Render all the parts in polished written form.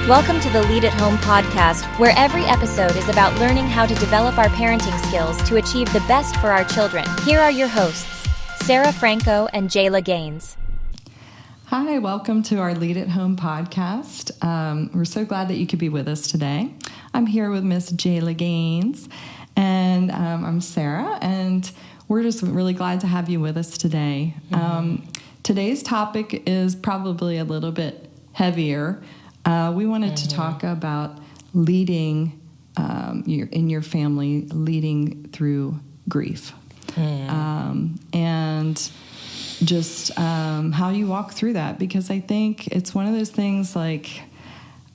Welcome to the Lead at Home podcast, where every episode is about learning how to develop our parenting skills to achieve the best for our children. Here are your hosts, Sarah Franco and Jala Gaines. Hi, welcome to our Lead at Home podcast. We're so glad that you could be with us today. I'm here with Miss Jala Gaines, and I'm Sarah, and we're just really glad to have you with us today. Today's topic is probably a little bit heavier. We wanted to talk about leading in your family, leading through grief, and just how you walk through that. Because I think it's one of those things like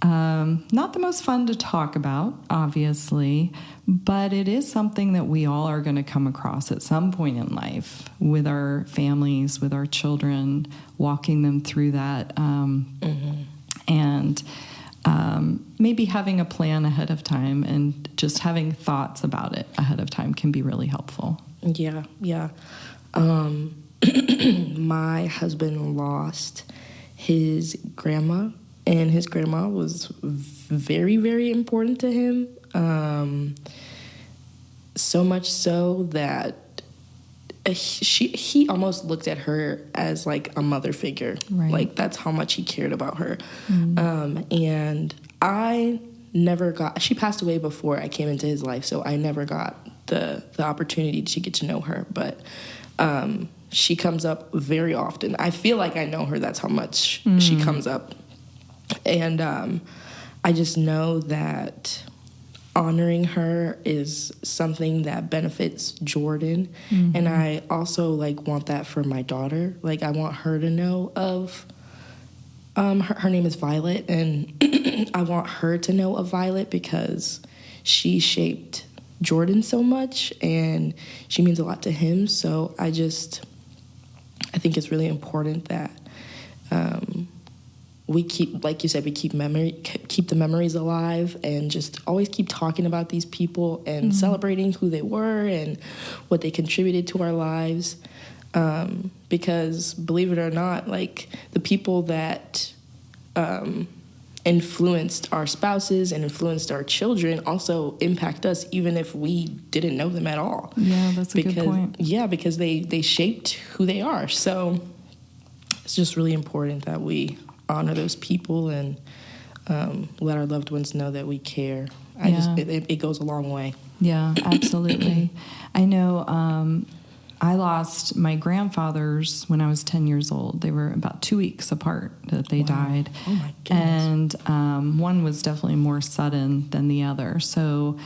not the most fun to talk about, obviously, but it is something that we all are going to come across at some point in life with our families, with our children, walking them through that. And maybe having a plan ahead of time and just having thoughts about it ahead of time can be really helpful. Yeah. My husband lost his grandma, and his grandma was very, very important to him. So much so that he almost looked at her as like a mother figure. Right. Like that's how much he cared about her. And I never got, she passed away before I came into his life, so I never got the opportunity to get to know her. But she comes up very often. I feel like I know her. That's how much she comes up. And I just know that honoring her is something that benefits Jordan. And I also want that for my daughter. Like I want her to know of her name is Violet, and I want her to know of Violet because she shaped Jordan so much and she means a lot to him. So I think it's really important that we keep, like you said, we keep the memories alive, and just always keep talking about these people and celebrating who they were and what they contributed to our lives. Because believe it or not, like the people that influenced our spouses and influenced our children also impact us, even if we didn't know them at all. Yeah, that's a good point. Yeah, because they shaped who they are. So it's just really important that we honor those people and let our loved ones know that we care. It goes a long way. Yeah, absolutely. I know I lost my grandfathers when I was 10 years old. They were about 2 weeks apart that they died. Oh, my goodness. And one was definitely more sudden than the other. So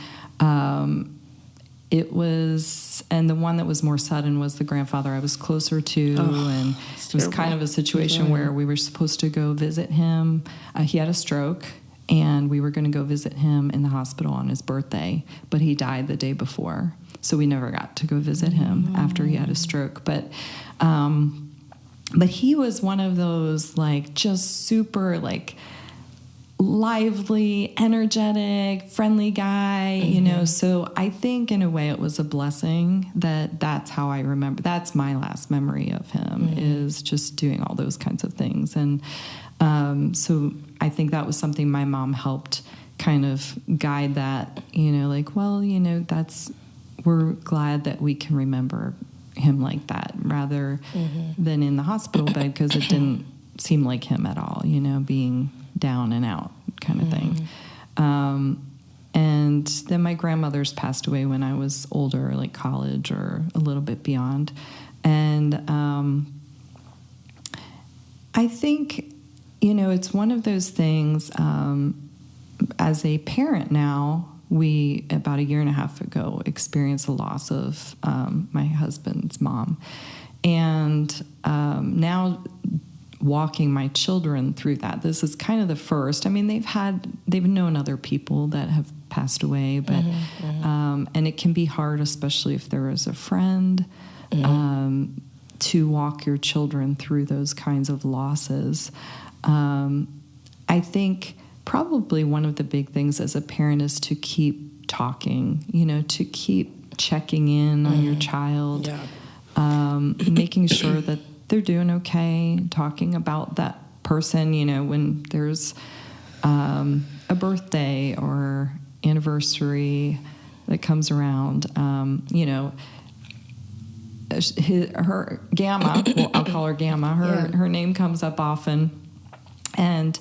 it was, and the one that was more sudden was the grandfather I was closer to, and it was kind of a situation where we were supposed to go visit him. He had a stroke, and we were going to go visit him in the hospital on his birthday, but he died the day before, so we never got to go visit him after he had a stroke. But he was one of those just super lively, energetic, friendly guy, so I think in a way it was a blessing that's how I remember. That's my last memory of him, is just doing all those kinds of things. And so I think that was something my mom helped kind of guide that, we're glad that we can remember him like that rather than in the hospital bed, because it didn't seem like him at all, being down and out kind of thing. And then my grandmother's passed away when I was older, like college or a little bit beyond. And I think, it's one of those things, as a parent now, we, about 1.5 years ago, experienced the loss of my husband's mom. And now walking my children through that, this is kind of the first. I mean, they've known other people that have passed away, but and it can be hard, especially if there is a friend, to walk your children through those kinds of losses. I think probably one of the big things as a parent is to keep talking, to keep checking in on your child, making sure that they're doing okay, talking about that person, when there's a birthday or anniversary that comes around, her Gamma, well, I'll call her Gamma, her name comes up often. And,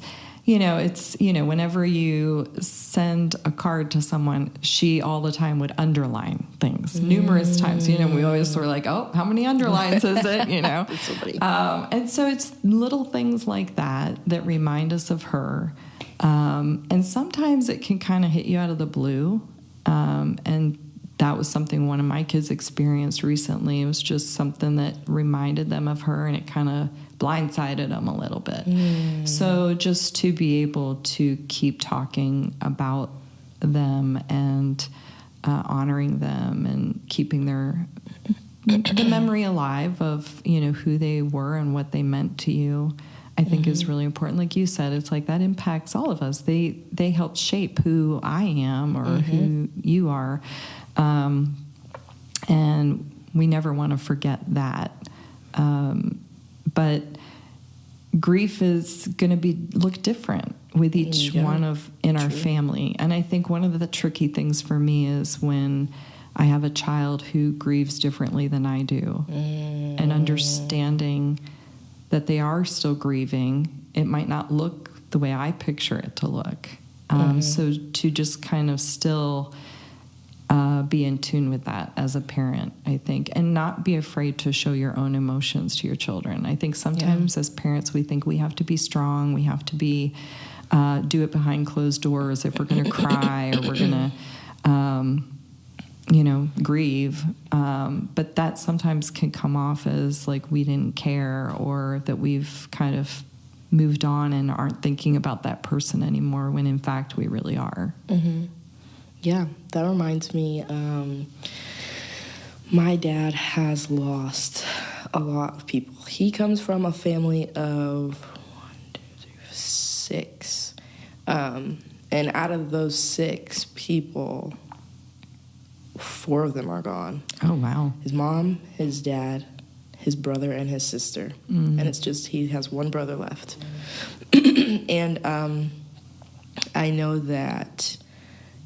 it's, whenever you send a card to someone, she all the time would underline things numerous times. We always were like, oh, how many underlines is it? And so it's little things like that remind us of her. And sometimes it can kind of hit you out of the blue. And that was something one of my kids experienced recently. It was just something that reminded them of her, and it kind of blindsided them a little bit. So just to be able to keep talking about them and honoring them and keeping the memory alive of, who they were and what they meant to you, I think is really important. Like you said, it's like that impacts all of us. They help shape who I am or who you are. And we never want to forget that. But grief is going to look different with each one in our family. And I think one of the tricky things for me is when I have a child who grieves differently than I do, and understanding that they are still grieving. It might not look the way I picture it to look. So to just kind of still be in tune with that as a parent, I think, and not be afraid to show your own emotions to your children. I think sometimes as parents, we think we have to be strong, we have to be do it behind closed doors if we're going to cry or we're going to, grieve. But that sometimes can come off as like we didn't care, or that we've kind of moved on and aren't thinking about that person anymore, when in fact we really are. Yeah, that reminds me, my dad has lost a lot of people. He comes from a family of 6. And out of those 6 people, 4 of them are gone. Oh, wow. His mom, his dad, his brother, and his sister. And it's just, he has one brother left. And I know that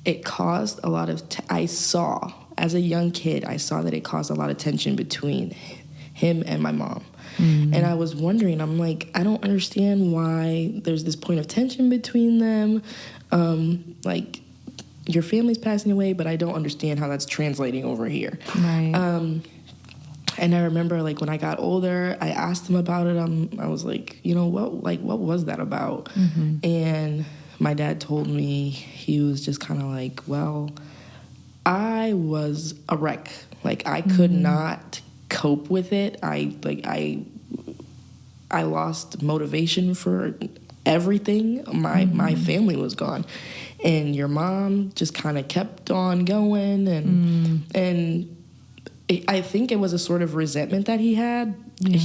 it caused a lot of, as a young kid, I saw that it caused a lot of tension between him and my mom. And I was wondering, I'm like, I don't understand why there's this point of tension between them. Like, your family's passing away, but I don't understand how that's translating over here. Right. And I remember, like, when I got older, I asked him about it. I was like, what was that about? And my dad told me, he was just kind of like, well, I was a wreck. Like, I could not cope with it. I lost motivation for everything. My family was gone. And your mom just kind of kept on going. And I think it was a sort of resentment that he had.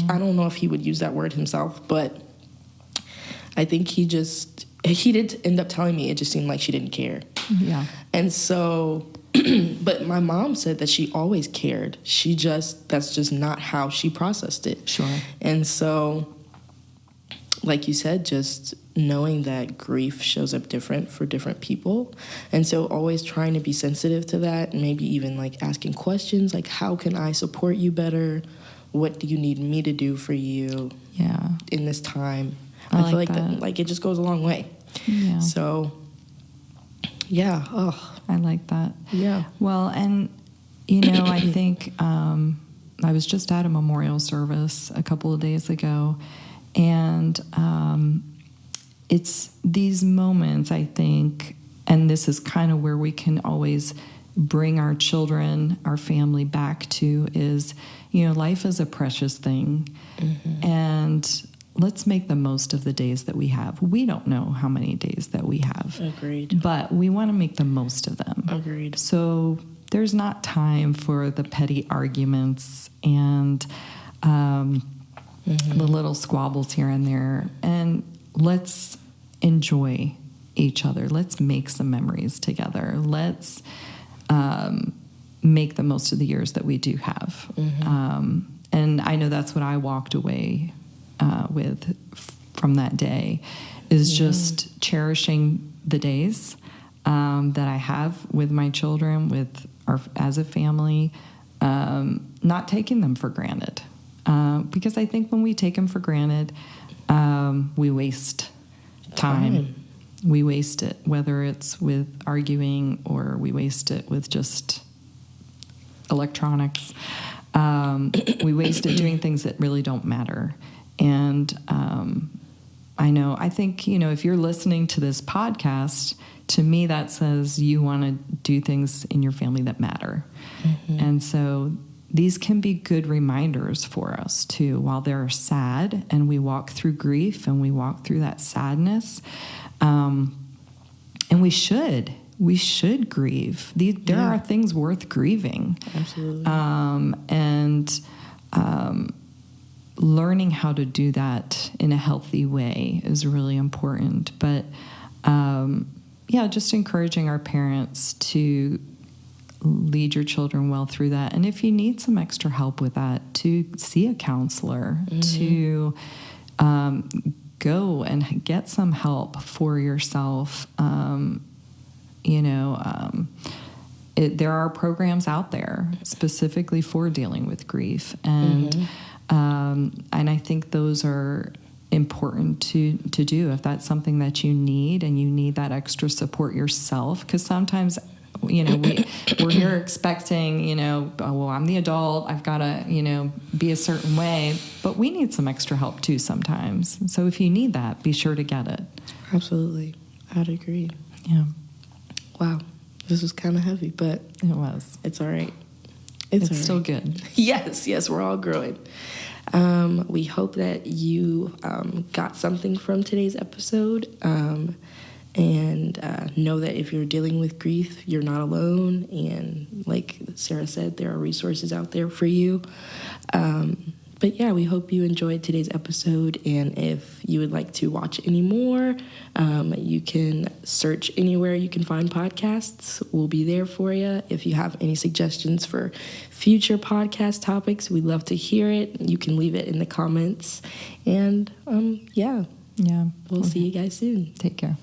I don't know if he would use that word himself, but I think he did end up telling me it just seemed like she didn't care. Yeah. And so, but my mom said that she always cared. That's just not how she processed it. Sure. And so, like you said, just knowing that grief shows up different for different people. And so always trying to be sensitive to that, and maybe even like asking questions like, how can I support you better? What do you need me to do for you in this time? I feel like that, like, it just goes a long way. Yeah. So, yeah. Oh, I like that. Yeah. Well, and, I think I was just at a memorial service a couple of days ago, and it's these moments, I think, and this is kind of where we can always bring our children, our family back to, is, life is a precious thing. And let's make the most of the days that we have. We don't know how many days that we have. Agreed. But we want to make the most of them. Agreed. So there's not time for the petty arguments and the little squabbles here and there. And let's enjoy each other. Let's make some memories together. Let's make the most of the years that we do have. And I know that's what I walked away with from that day, is just cherishing the days that I have with my children, as a family, not taking them for granted. Because I think when we take them for granted, we waste time. We waste it, whether it's with arguing or we waste it with just electronics. We waste it doing things that really don't matter. And I think, if you're listening to this podcast, to me that says you want to do things in your family that matter. And so these can be good reminders for us too, while they're sad and we walk through grief and we walk through that sadness. And we should grieve. There are things worth grieving. Absolutely. Learning how to do that in a healthy way is really important. But, just encouraging our parents to lead your children well through that. And if you need some extra help with that, to see a counselor, to go and get some help for yourself. There are programs out there specifically for dealing with grief. And I think those are important to do if that's something that you need and you need that extra support yourself. Because sometimes, we're here expecting, I'm the adult, I've got to, be a certain way, but we need some extra help too sometimes. So if you need that, be sure to get it. Absolutely. I'd agree. Yeah. Wow. This was kind of heavy, but it was. It's all right. It's still good. Yes, we're all growing. We hope that you got something from today's episode, and know that if you're dealing with grief, you're not alone. And like Sarah said, there are resources out there for you. But yeah, we hope you enjoyed today's episode. And if you would like to watch any more, you can search anywhere you can find podcasts. We'll be there for you. If you have any suggestions for future podcast topics, we'd love to hear it. You can leave it in the comments. And we'll see you guys soon. Take care.